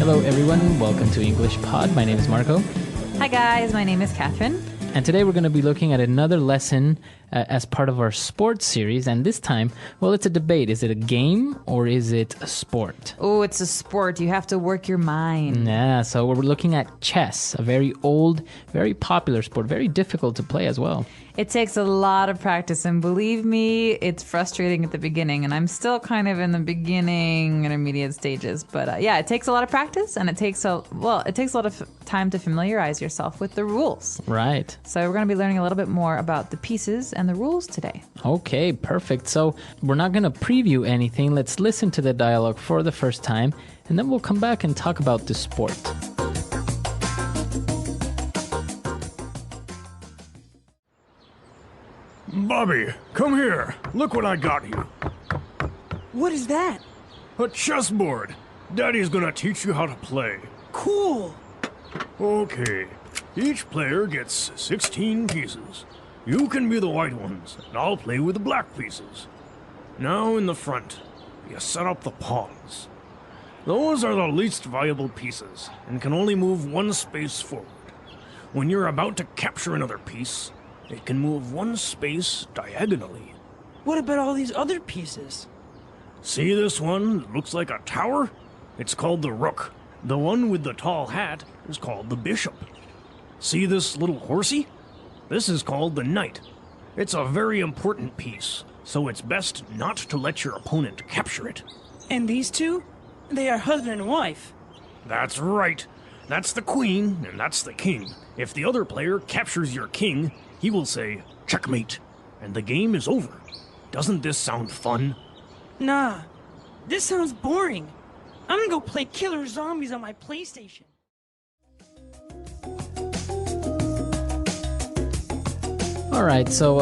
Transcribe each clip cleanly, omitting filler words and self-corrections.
Hello, everyone. Welcome to EnglishPod. My name is Marco. Hi, guys. My name is Catherine. And today we're going to be looking at another lesson as part of our sports series. And this time, well, it's a debate. Is it a game or is it a sport? Oh, it's a sport. You have to work your mind. Yeah, so we're looking at chess, a very old, very popular sport, very difficult to play as well. It takes a lot of practice, and believe me, it's frustrating at the beginning, and I'm still kind of in the beginning, intermediate stages. But yeah, it takes a lot of practice, and it takes a lot of time to familiarize yourself with the rules. Right. So we're going to be learning a little bit more about the pieces and the rules today. Okay, perfect. So we're not going to preview anything. Let's listen to the dialogue for the first time, and then we'll come back and talk about the sport. Bobby, come here. Look what I got you. What is that? A chessboard. Daddy's gonna teach you how to play. Cool. Okay. Each player gets 16 pieces. You can be the white ones, and I'll play with the black pieces. Now in the front, you set up the pawns. Those are the least valuable pieces, and can only move one space forward. When you're about to capture another piece, it can move one space diagonally. What about all these other pieces? See this one that looks like a tower? It's called the rook. The one with the tall hat is called the bishop. See this little horsey? This is called the knight. It's a very important piece, so it's best not to let your opponent capture it. And these two? They are husband and wife. That's right. That's the queen, and that's the king. If the other player captures your king, he will say, checkmate, and the game is over. Doesn't this sound fun? Nah, this sounds boring. I'm gonna go play Killer Zombies on my PlayStation. All right, so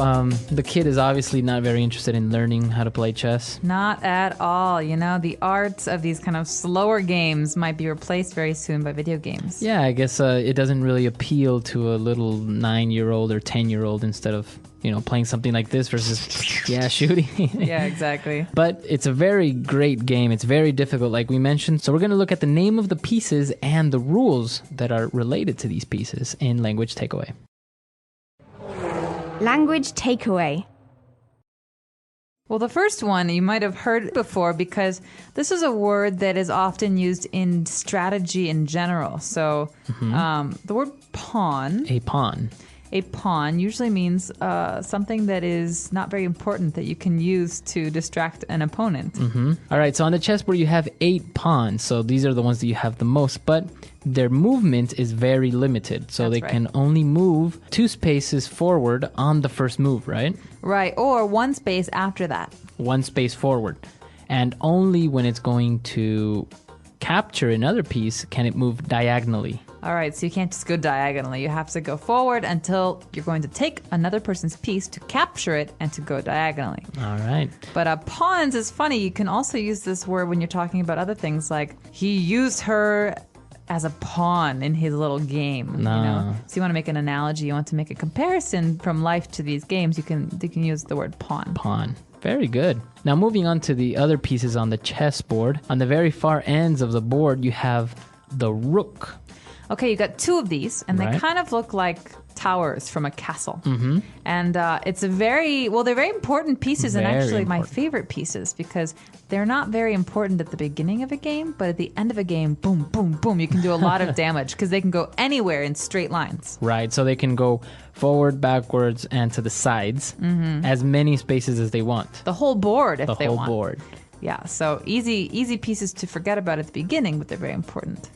the kid is obviously not very interested in learning how to play chess. Not at all. You know, the art of these kind of slower games might be replaced very soon by video games. Yeah, I guess it doesn't really appeal to a little 9-year-old or 10-year-old instead of, playing something like this versus, shooting. Yeah, exactly. But it's a very great game. It's very difficult, like we mentioned. So we're going to look at the name of the pieces and the rules that are related to these pieces in Language Takeaway. Language takeaway. Well, the first one you might have heard before because this is a word that is often used in strategy in general. So the word pawn. A pawn. A pawn usually means something that is not very important that you can use to distract an opponent. All right, so on the chessboard you have 8 pawns. So these are the ones that you have the most, but their movement is very limited. So That's they right. can only move 2 spaces forward on the first move, right? Right, or one space after that. 1 space forward. And only when it's going to capture another piece can it move diagonally. All right, so you can't just go diagonally. You have to go forward until you're going to take another person's piece to capture it and to go diagonally. All right. But pawns is funny. You can also use this word when you're talking about other things, like he used her as a pawn in his little game. No. So you want to make an analogy, you want to make a comparison from life to these games, you can use the word pawn. Pawn. Very good. Now moving on to the other pieces on the chessboard. On the very far ends of the board, you have the rook. Okay, you got 2 of these, and Right. they kind of look like towers from a castle. Mm-hmm. And it's they're very important pieces, and Very actually my important. favorite pieces, because they're not very important at the beginning of a game, but at the end of a game, boom, boom, boom, you can do a lot of damage, because they can go anywhere in straight lines. Right, so they can go forward, backwards, and to the sides, as many spaces as they want. The whole board, if The they whole want. board. Yeah, so easy pieces to forget about at the beginning, but they're very important.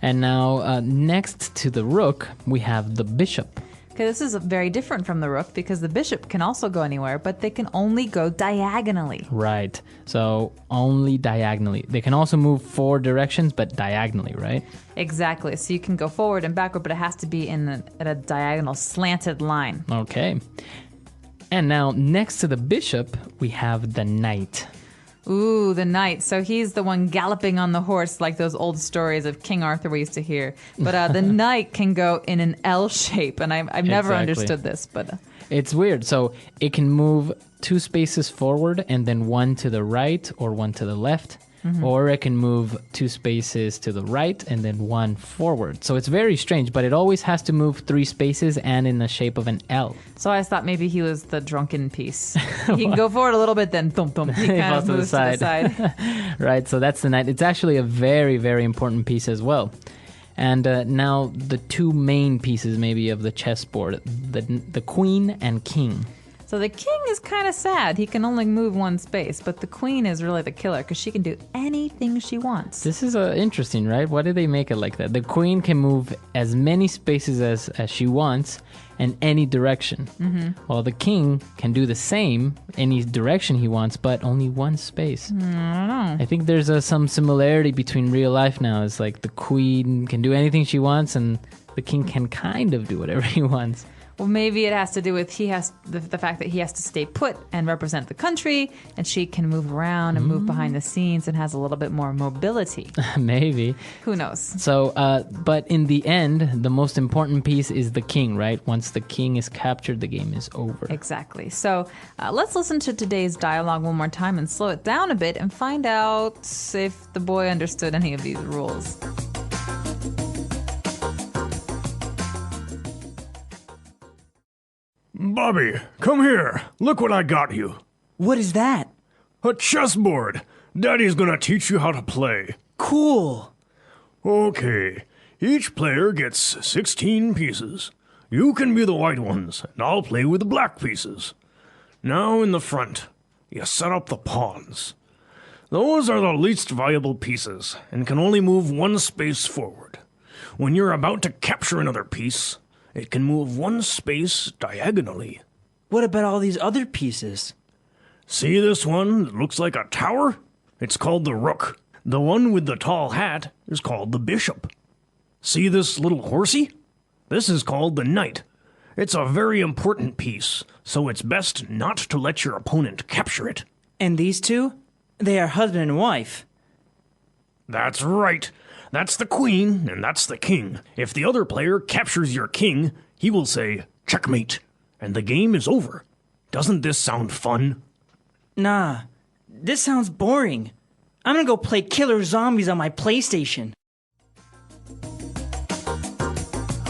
And now, next to the rook, we have the bishop. Okay, this is very different from the rook because the bishop can also go anywhere, but they can only go diagonally. Right, so only diagonally. They can also move 4 directions, but diagonally, right? Exactly. So you can go forward and backward, but it has to be at a diagonal slanted line. Okay. And now, next to the bishop, we have the knight. Ooh, the knight. So he's the one galloping on the horse like those old stories of King Arthur we used to hear. But the knight can go in an L shape, and I've never Exactly. understood this. But It's weird. So it can move 2 spaces forward and then 1 to the right or 1 to the left. or it can move 2 spaces to the right and then 1 forward. So it's very strange, but it always has to move 3 spaces and in the shape of an L. So I thought maybe he was the drunken piece. He can go forward a little bit, then thump thump. He kind of moves to the side. Right, so that's the knight. It's actually a very, very important piece as well. And now the 2 main pieces maybe of the chessboard, the queen and king. So the king is kind of sad. He can only move 1 space, but the queen is really the killer because she can do anything she wants. This is interesting, right? Why did they make it like that? The queen can move as many spaces as she wants in any direction. While the king can do the same, any direction he wants, but only 1 space. I don't know. I think there's some similarity between real life now. It's like the queen can do anything she wants and the king can kind of do whatever he wants. Well, maybe it has to do with the fact that he has to stay put and represent the country, and she can move around and move behind the scenes and has a little bit more mobility. Maybe. Who knows? So, but in the end, the most important piece is the king, right? Once the king is captured, the game is over. Exactly. So let's listen to today's dialogue one more time and slow it down a bit and find out if the boy understood any of these rules. Bobby, come here. Look what I got you. What is that? A chessboard. Daddy's gonna teach you how to play. Cool. Okay. Each player gets 16 pieces. You can be the white ones, and I'll play with the black pieces. Now in the front, you set up the pawns. Those are the least valuable pieces, and can only move 1 space forward. When you're about to capture another piece, it can move 1 space diagonally. What about all these other pieces? See this one that looks like a tower? It's called the rook. The one with the tall hat is called the bishop. See this little horsey? This is called the knight. It's a very important piece, so it's best not to let your opponent capture it. And these 2? They are husband and wife. That's right. That's the queen, and that's the king. If the other player captures your king, he will say, checkmate, and the game is over. Doesn't this sound fun? Nah, this sounds boring. I'm gonna go play killer zombies on my PlayStation.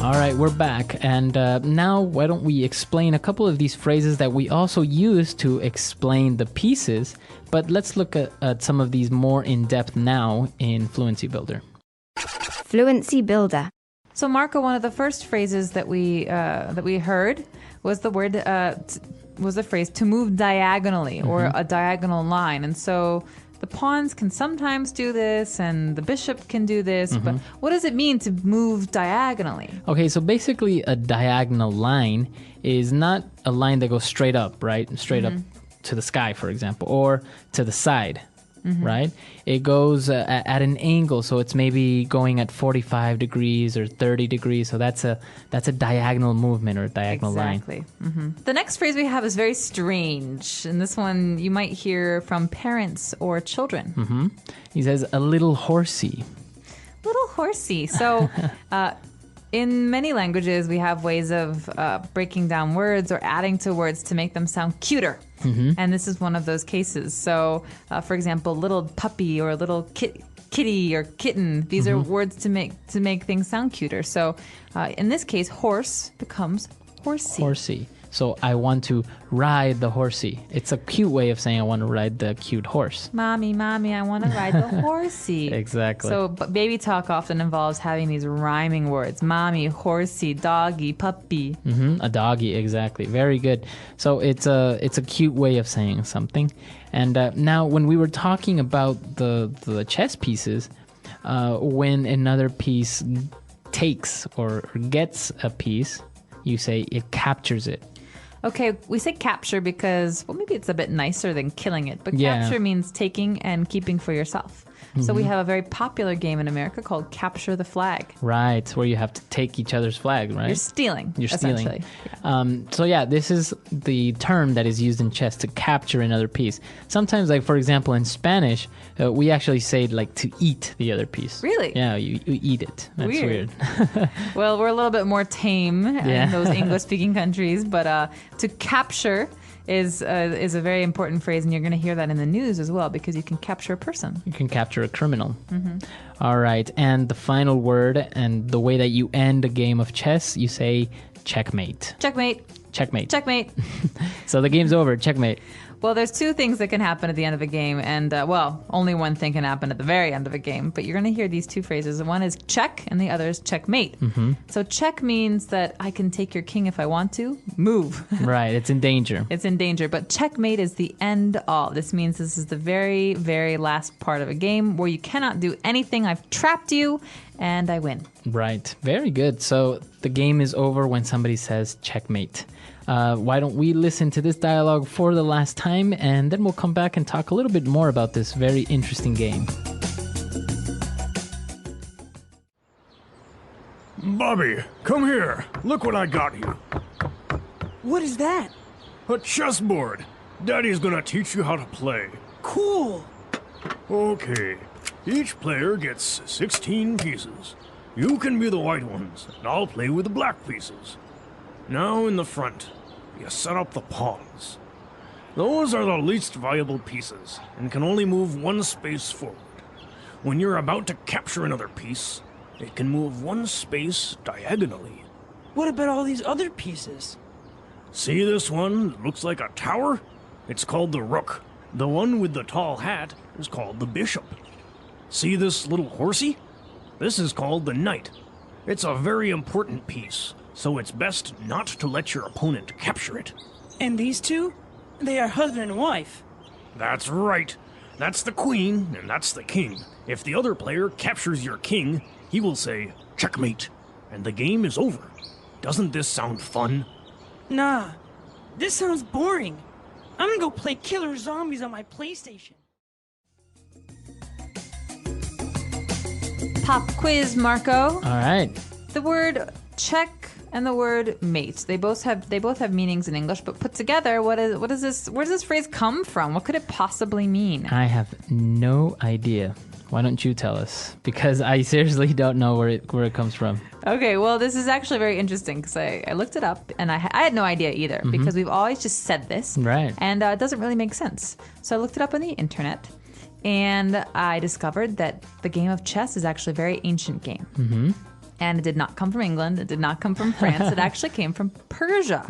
All right, we're back. And now why don't we explain a couple of these phrases that we also use to explain the pieces. But let's look at some of these more in depth now in Fluency Builder. Fluency Builder. So, Marco, one of the first phrases that we heard was the phrase to move diagonally or a diagonal line. And so the pawns can sometimes do this and the bishop can do this. But what does it mean to move diagonally? Okay, so basically a diagonal line is not a line that goes straight up, right? Straight up to the sky, for example, or to the side. Right? It goes at an angle, so it's maybe going at 45 degrees or 30 degrees. So that's a diagonal movement or a diagonal line. Exactly. The next phrase we have is very strange, and this one you might hear from parents or children. He says a little horsey. Little horsey. So in many languages, we have ways of breaking down words or adding to words to make them sound cuter. And this is one of those cases. So, for example, little puppy or little kitty or kitten. These are words to make things sound cuter. So, in this case, horse becomes horsey. Horsey. So I want to ride the horsey. It's a cute way of saying I want to ride the cute horse. Mommy, I want to ride the horsey. Exactly. So baby talk often involves having these rhyming words. Mommy, horsey, doggy, puppy. A doggy, exactly. Very good. So it's a cute way of saying something. And now when we were talking about the chess pieces, when another piece takes or gets a piece, you say it captures it. Okay, we say capture because, well, maybe it's a bit nicer than killing it, but Yeah. capture means taking and keeping for yourself. So we have a very popular game in America called Capture the Flag. Right, where you have to take each other's flag, right? You're stealing, You're stealing. essentially. Yeah. So yeah, this is the term that is used in chess to capture another piece. Sometimes, like for example, in Spanish, we actually say like to eat the other piece. Really? Yeah, you eat it. That's weird. Well, we're a little bit more tame Yeah. in those English-speaking countries, but to capture is a very important phrase, and you're going to hear that in the news as well because you can capture a person. You can capture a criminal. All right. And the final word and the way that you end a game of chess, you say checkmate. Checkmate. Checkmate. Checkmate. So the game's over. Checkmate. Well, there's two things that can happen at the end of a game, and only one thing can happen at the very end of a game. But you're going to hear these two phrases. One is check, and the other is checkmate. So check means that I can take your king if I want to. Move. Right. It's in danger. It's in danger. But checkmate is the end all. This means this is the very, very last part of a game where you cannot do anything. I've trapped you, and I win. Right. Very good. So the game is over when somebody says checkmate. Why don't we listen to this dialogue for the last time, and then we'll come back and talk a little bit more about this very interesting game. Bobby, come here. Look what I got you. What is that? A chessboard. Daddy's gonna teach you how to play. Cool. Okay. Each player gets 16 pieces. You can be the white ones, and I'll play with the black pieces. Now in the front, you set up the pawns. Those are the least valuable pieces, and can only move one space forward. When you're about to capture another piece, it can move one space diagonally. What about all these other pieces? See this one that looks like a tower? It's called the rook. The one with the tall hat is called the bishop. See this little horsey? This is called the knight. It's a very important piece, so it's best not to let your opponent capture it. And these two? They are husband and wife. That's right. That's the queen, and that's the king. If the other player captures your king, he will say, checkmate, and the game is over. Doesn't this sound fun? Nah, this sounds boring. I'm gonna go play killer zombies on my PlayStation. Pop quiz, Marco. All right. The word check and the word mate. They both have meanings in English, but put together, where does this phrase come from? What could it possibly mean? I have no idea. Why don't you tell us? Because I seriously don't know where it comes from. Okay, well, this is actually very interesting because I looked it up and I had no idea either because we've always just said this. Right. And it doesn't really make sense. So I looked it up on the internet and I discovered that the game of chess is actually a very ancient game. And it did not come from England. It did not come from France. It actually came from Persia.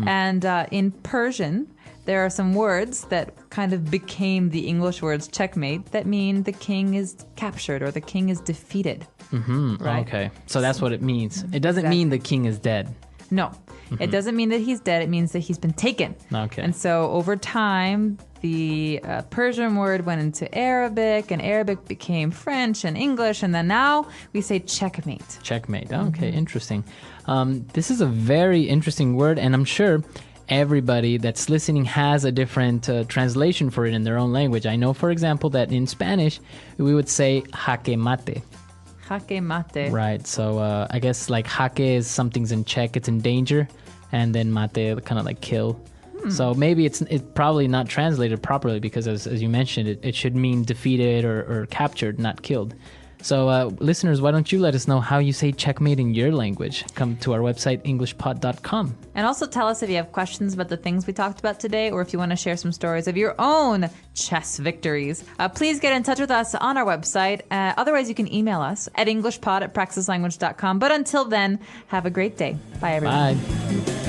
And in Persian, there are some words that kind of became the English words checkmate that mean the king is captured or the king is defeated. Right? Okay. So that's what it means. It doesn't mean the king is dead. No, it doesn't mean that he's dead. It means that he's been taken. Okay. And so over time, the Persian word went into Arabic, and Arabic became French and English, and then now we say checkmate. Checkmate. Okay, interesting. This is a very interesting word, and I'm sure everybody that's listening has a different translation for it in their own language. I know, for example, that in Spanish, we would say jaque mate. Jaque mate. Right. So I guess like jaque is something's in check, it's in danger, and then mate kind of like kill. So maybe it's probably not translated properly because as you mentioned, it should mean defeated or captured, not killed. So listeners, why don't you let us know how you say checkmate in your language? Come to our website, EnglishPod.com. And also tell us if you have questions about the things we talked about today or if you want to share some stories of your own chess victories. Please get in touch with us on our website. Otherwise, you can email us at EnglishPod@praxislanguage.com. But until then, have a great day. Bye, everyone. Bye.